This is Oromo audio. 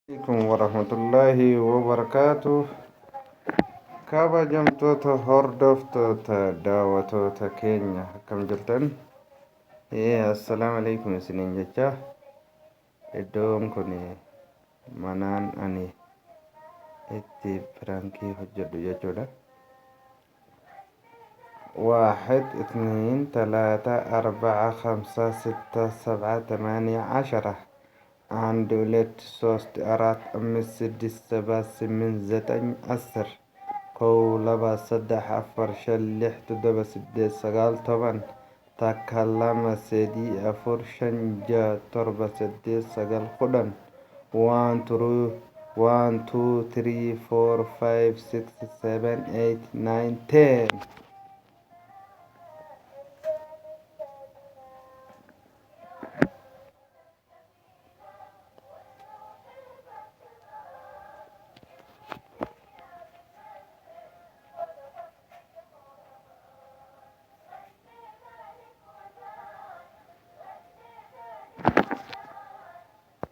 عليكم ورحمة الله وبركاته. kabajamtoota hordoftoota daawwattoota keenya akkam jirtan? Assalaamu alaykum isiniin jecha. Iddoon kun manaan ani itti firaankii hojjedhu jechuudha. 1 2 3 4 5 6 7 8 10 1 2 3 4 5 6 7 8 9 10 kow laba saddex afar shan lix toddoba siddeed sagaal toban takka lama sadii afar shan jaha torba siddeed sagaal kudhan 1 2 3 4 5 6 7 8 9 10